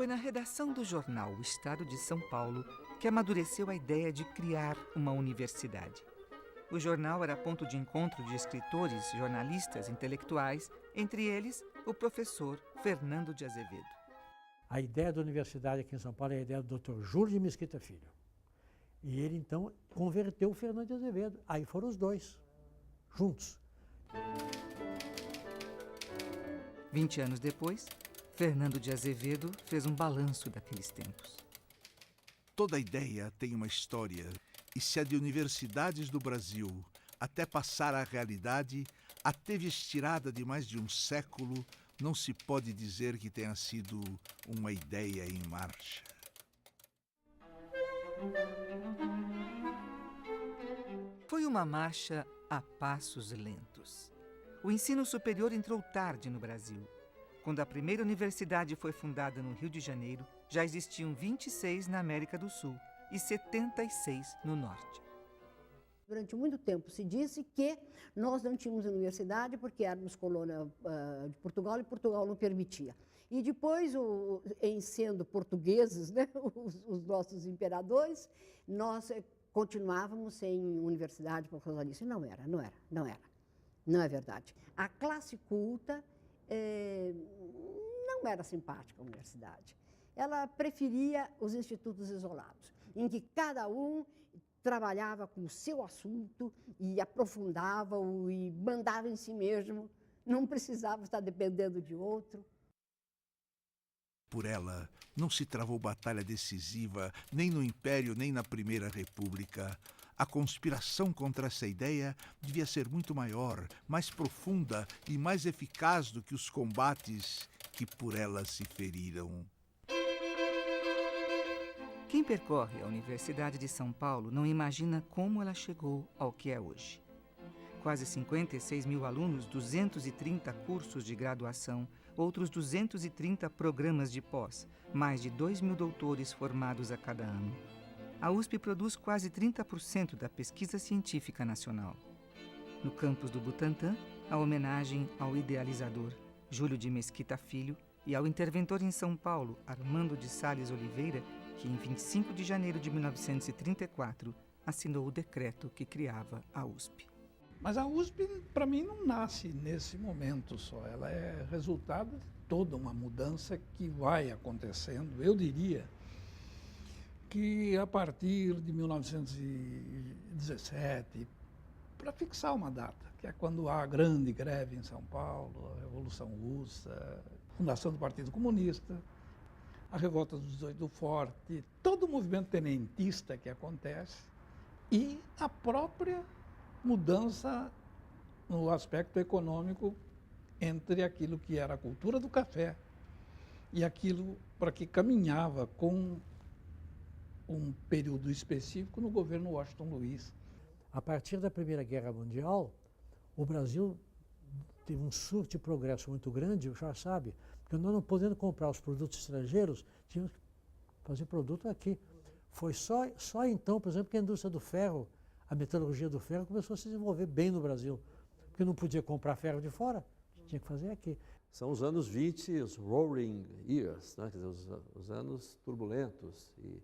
Foi na redação do jornal O Estado de São Paulo que amadureceu a ideia de criar uma universidade. O jornal era ponto de encontro de escritores, jornalistas, intelectuais, entre eles o professor Fernando de Azevedo. A ideia da universidade aqui em São Paulo é a ideia do Dr. Júlio de Mesquita Filho. E ele, então, converteu o Fernando de Azevedo. Aí foram os dois, juntos. 20 anos depois, Fernando de Azevedo fez um balanço daqueles tempos. Toda ideia tem uma história, e se a de universidades do Brasil, até passar à realidade, a teve estirada de mais de um século, não se pode dizer que tenha sido uma ideia em marcha. Foi uma marcha a passos lentos. O ensino superior entrou tarde no Brasil. Quando a primeira universidade foi fundada no Rio de Janeiro, já existiam 26 na América do Sul e 76 no Norte. Durante muito tempo se disse que nós não tínhamos universidade porque éramos colônia de Portugal e Portugal não permitia. E depois, em sendo portugueses, né, os nossos imperadores, nós continuávamos sem universidade por causa disso. E não era. Não é verdade. A classe culta não era simpática à universidade. Ela preferia os institutos isolados, em que cada um trabalhava com o seu assunto e aprofundava-o e mandava em si mesmo, não precisava estar dependendo de outro. Por ela, não se travou batalha decisiva nem no Império nem na Primeira República. A conspiração contra essa ideia devia ser muito maior, mais profunda e mais eficaz do que os combates que por ela se feriram. Quem percorre a Universidade de São Paulo não imagina como ela chegou ao que é hoje. Quase 56 mil alunos, 230 cursos de graduação, outros 230 programas de pós, mais de 2 mil doutores formados a cada ano. A USP produz quase 30% da pesquisa científica nacional. No campus do Butantã, a homenagem ao idealizador Júlio de Mesquita Filho e ao interventor em São Paulo, Armando de Sales Oliveira, que em 25 de janeiro de 1934 assinou o decreto que criava a USP. Mas a USP, para mim, não nasce nesse momento só. Ela é resultado de toda uma mudança que vai acontecendo. Eu diria que a partir de 1917, para fixar uma data, que é quando há a grande greve em São Paulo, a Revolução Russa, a fundação do Partido Comunista, a revolta dos 18 do Forte, todo o movimento tenentista que acontece e a própria mudança no aspecto econômico entre aquilo que era a cultura do café e aquilo para que caminhava com um período específico no governo Washington Luiz. A partir da Primeira Guerra Mundial, o Brasil teve um surto de progresso muito grande, o senhor sabe, porque nós não podendo comprar os produtos estrangeiros, tínhamos que fazer produto aqui. Foi só então, por exemplo, que a indústria do ferro, a metalurgia do ferro começou a se desenvolver bem no Brasil, porque não podia comprar ferro de fora, tinha que fazer aqui. São os anos 20, os roaring years, né? Quer dizer, os anos turbulentos e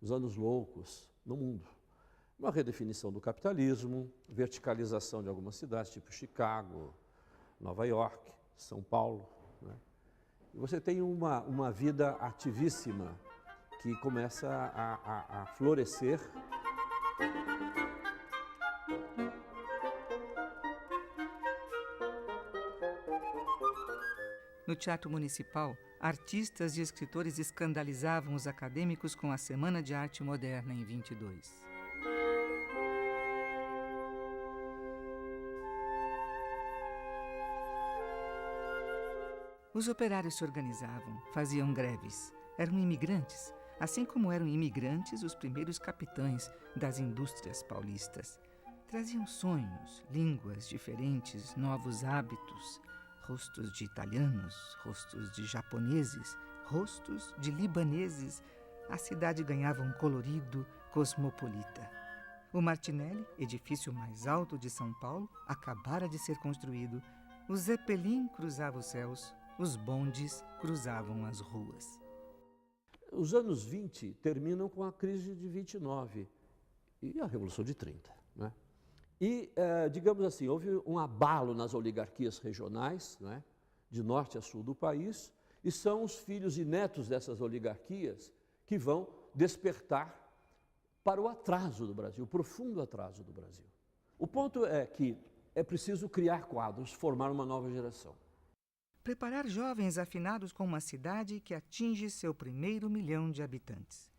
os anos loucos no mundo. Uma redefinição do capitalismo, verticalização de algumas cidades, tipo Chicago, Nova York, São Paulo, né? E você tem uma vida ativíssima que começa a florescer. No Teatro Municipal, artistas e escritores escandalizavam os acadêmicos com a Semana de Arte Moderna em 22. Os operários se organizavam, faziam greves. Eram imigrantes, assim como eram imigrantes os primeiros capitães das indústrias paulistas. Traziam sonhos, línguas diferentes, novos hábitos, rostos de italianos, rostos de japoneses, rostos de libaneses. A cidade ganhava um colorido cosmopolita. O Martinelli, edifício mais alto de São Paulo, acabara de ser construído. O Zeppelin cruzava os céus. Os bondes cruzavam as ruas. Os anos 20 terminam com a crise de 29 e a Revolução de 30. Né? E, digamos assim, houve um abalo nas oligarquias regionais, né, de norte a sul do país, e são os filhos e netos dessas oligarquias que vão despertar para o atraso do Brasil, o profundo atraso do Brasil. O ponto é que é preciso criar quadros, formar uma nova geração. Preparar jovens afinados com uma cidade que atinge seu primeiro 1 milhão de habitantes,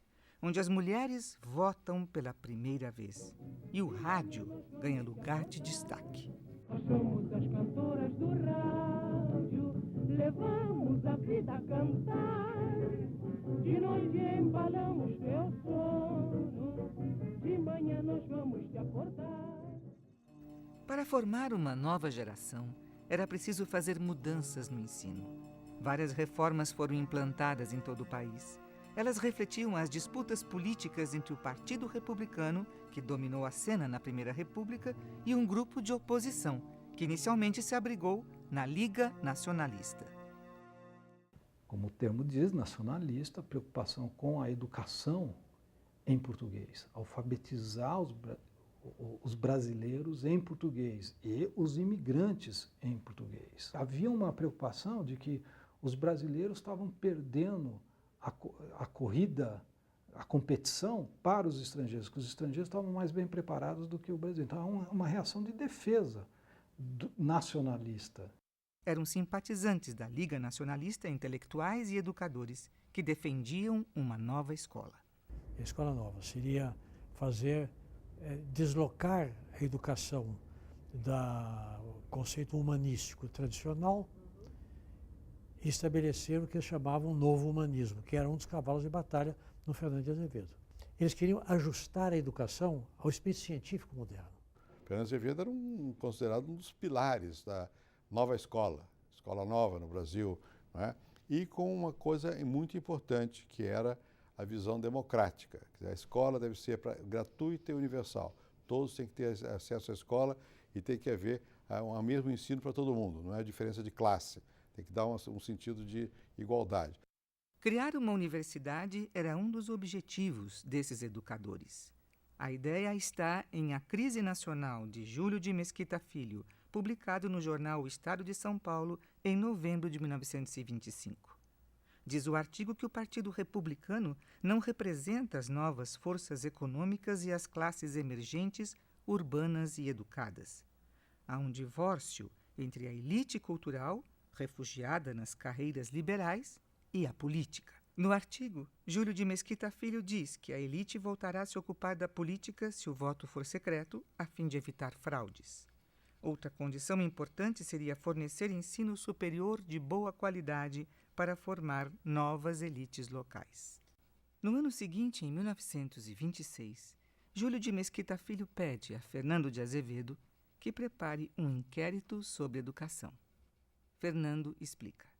onde as mulheres votam pela primeira vez e o rádio ganha lugar de destaque. Nós somos as cantoras do rádio, levamos a vida a cantar. De noite embalamos teu sono, de manhã nós vamos te acordar. Para formar uma nova geração, era preciso fazer mudanças no ensino. Várias reformas foram implantadas em todo o país. Elas refletiam as disputas políticas entre o Partido Republicano, que dominou a cena na Primeira República, e um grupo de oposição, que inicialmente se abrigou na Liga Nacionalista. Como o termo diz, nacionalista, preocupação com a educação em português, alfabetizar os brasileiros em português e os imigrantes em português. Havia uma preocupação de que os brasileiros estavam perdendo a corrida, a competição para os estrangeiros, que os estrangeiros estavam mais bem preparados do que o Brasil. Então, é uma reação de defesa nacionalista. Eram simpatizantes da Liga Nacionalista, intelectuais e educadores, que defendiam uma nova escola. A escola nova seria deslocar a educação do conceito humanístico tradicional e estabelecer o que eles chamavam novo humanismo, que era um dos cavalos de batalha no Fernando de Azevedo. Eles queriam ajustar a educação ao espírito científico moderno. Fernando de Azevedo era considerado um dos pilares da nova escola nova no Brasil, não é? E com uma coisa muito importante, que era a visão democrática. A escola deve ser gratuita e universal. Todos têm que ter acesso à escola e tem que haver o mesmo ensino para todo mundo, não é diferença de classe. Tem que dar um sentido de igualdade. Criar uma universidade era um dos objetivos desses educadores. A ideia está em A Crise Nacional, de Júlio de Mesquita Filho, publicado no jornal O Estado de São Paulo em novembro de 1925. Diz o artigo que o Partido Republicano não representa as novas forças econômicas e as classes emergentes, urbanas e educadas. Há um divórcio entre a elite cultural, refugiada nas carreiras liberais, e a política. No artigo, Júlio de Mesquita Filho diz que a elite voltará a se ocupar da política se o voto for secreto, a fim de evitar fraudes. Outra condição importante seria fornecer ensino superior de boa qualidade para formar novas elites locais. No ano seguinte, em 1926, Júlio de Mesquita Filho pede a Fernando de Azevedo que prepare um inquérito sobre educação. Fernando explica.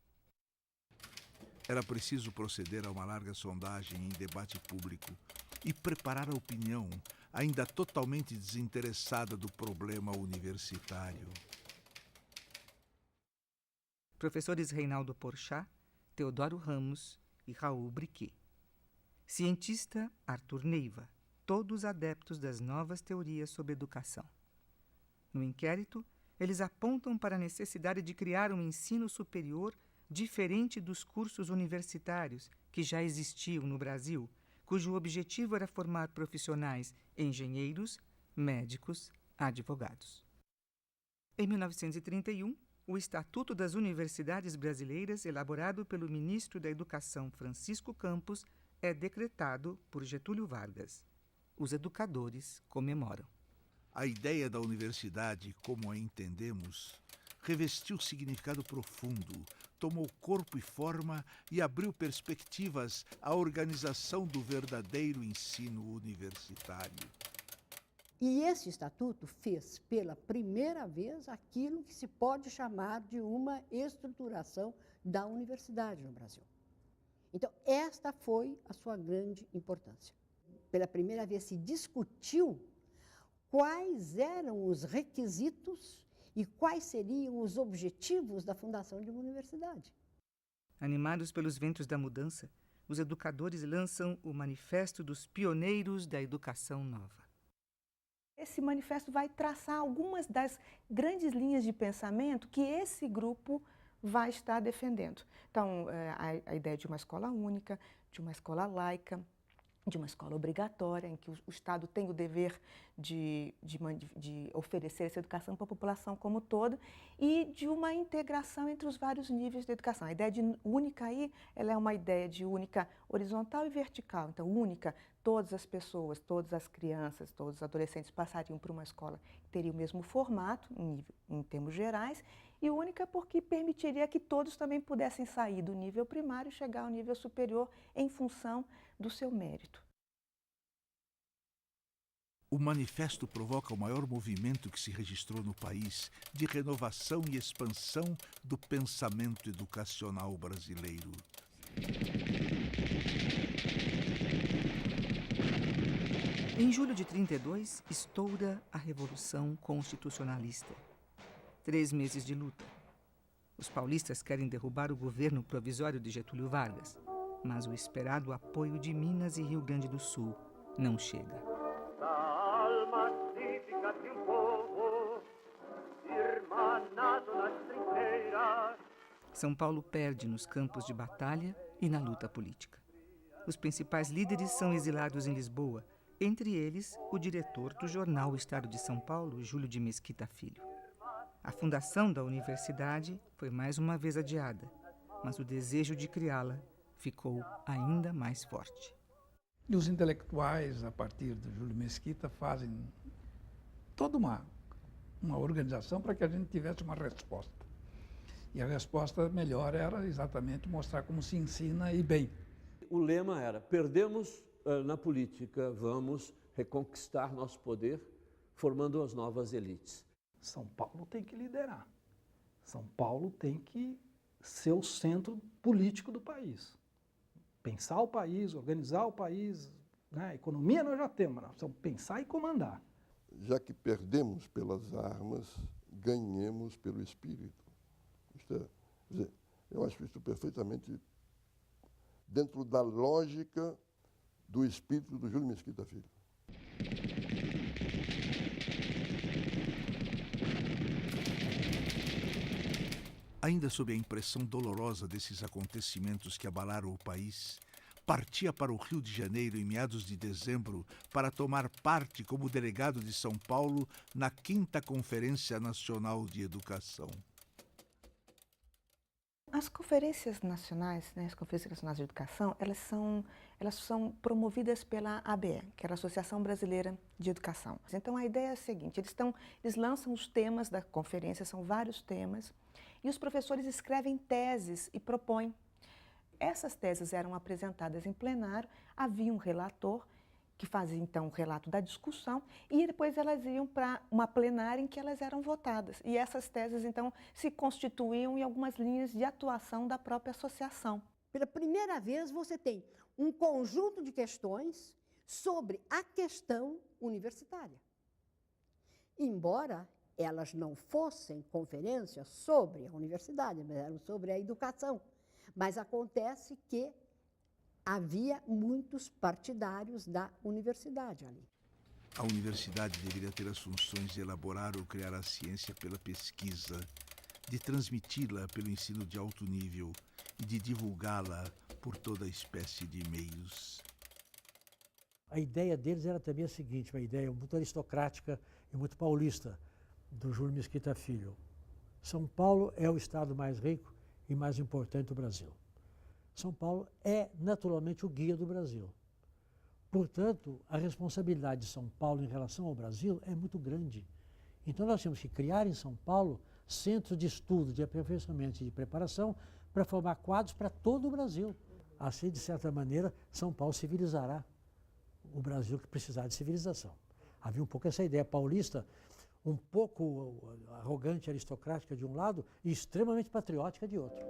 Era preciso proceder a uma larga sondagem em debate público e preparar a opinião, ainda totalmente desinteressada do problema universitário. Professores Reinaldo Porchat, Teodoro Ramos e Raul Briquet. Cientista Arthur Neiva, todos adeptos das novas teorias sobre educação. No inquérito, eles apontam para a necessidade de criar um ensino superior diferente dos cursos universitários que já existiam no Brasil, cujo objetivo era formar profissionais engenheiros, médicos, advogados. Em 1931, o Estatuto das Universidades Brasileiras, elaborado pelo ministro da Educação Francisco Campos, é decretado por Getúlio Vargas. Os educadores comemoram. A ideia da universidade, como a entendemos, revestiu significado profundo, tomou corpo e forma e abriu perspectivas à organização do verdadeiro ensino universitário. E esse estatuto fez, pela primeira vez, aquilo que se pode chamar de uma estruturação da universidade no Brasil. Então, esta foi a sua grande importância. Pela primeira vez se discutiu quais eram os requisitos e quais seriam os objetivos da fundação de uma universidade. Animados pelos ventos da mudança, os educadores lançam o Manifesto dos Pioneiros da Educação Nova. Esse manifesto vai traçar algumas das grandes linhas de pensamento que esse grupo vai estar defendendo. Então, a ideia de uma escola única, de uma escola laica, de uma escola obrigatória, em que o Estado tem o dever de oferecer essa educação para a população como um todo, e de uma integração entre os vários níveis de educação. A ideia de única aí, ela é uma ideia de única horizontal e vertical. Então, única, todas as pessoas, todas as crianças, todos os adolescentes passariam por uma escola que teria o mesmo formato, em termos gerais, e única porque permitiria que todos também pudessem sair do nível primário e chegar ao nível superior em função do seu mérito. O manifesto provoca o maior movimento que se registrou no país de renovação e expansão do pensamento educacional brasileiro. Em julho de 32, estoura a Revolução Constitucionalista. 3 meses de luta. Os paulistas querem derrubar o governo provisório de Getúlio Vargas, mas o esperado apoio de Minas e Rio Grande do Sul não chega. São Paulo perde nos campos de batalha e na luta política. Os principais líderes são exilados em Lisboa, entre eles o diretor do jornal O Estado de São Paulo, Júlio de Mesquita Filho. A fundação da universidade foi mais uma vez adiada, mas o desejo de criá-la ficou ainda mais forte. E os intelectuais, a partir do Júlio Mesquita, fazem toda uma organização para que a gente tivesse uma resposta. E a resposta melhor era exatamente mostrar como se ensina e bem. O lema era: perdemos na política, vamos reconquistar nosso poder, formando as novas elites. São Paulo tem que liderar. São Paulo tem que ser o centro político do país. Pensar o país, organizar o país, né? A economia nós já temos, nós precisamos pensar e comandar. Já que perdemos pelas armas, ganhemos pelo espírito. Eu acho isso perfeitamente dentro da lógica do espírito do Júlio Mesquita Filho. Ainda sob a impressão dolorosa desses acontecimentos que abalaram o país, partia para o Rio de Janeiro em meados de dezembro para tomar parte como delegado de São Paulo na 5ª Conferência Nacional de Educação. As conferências nacionais, né, as Conferências Nacionais de Educação, elas são promovidas pela ABE, que é a Associação Brasileira de Educação. Então, a ideia é a seguinte: eles lançam os temas da conferência, são vários temas, e os professores escrevem teses e propõem. Essas teses eram apresentadas em plenário, havia um relator que fazia, então, o relato da discussão, e depois elas iam para uma plenária em que elas eram votadas. E essas teses, então, se constituíam em algumas linhas de atuação da própria associação. Pela primeira vez, você tem um conjunto de questões sobre a questão universitária. Embora elas não fossem conferências sobre a universidade, mas eram sobre a educação. Mas acontece que havia muitos partidários da universidade ali. A universidade deveria ter as funções de elaborar ou criar a ciência pela pesquisa, de transmiti-la pelo ensino de alto nível e de divulgá-la por toda espécie de meios. A ideia deles era também a seguinte, uma ideia muito aristocrática e muito paulista, do Júlio Mesquita Filho. São Paulo é o estado mais rico e mais importante do Brasil. São Paulo é, naturalmente, o guia do Brasil. Portanto, a responsabilidade de São Paulo em relação ao Brasil é muito grande. Então, nós temos que criar em São Paulo centros de estudo, de aperfeiçoamento e de preparação para formar quadros para todo o Brasil. Assim, de certa maneira, São Paulo civilizará o Brasil que precisar de civilização. Havia um pouco essa ideia paulista, um pouco arrogante, aristocrática de um lado e extremamente patriótica de outro.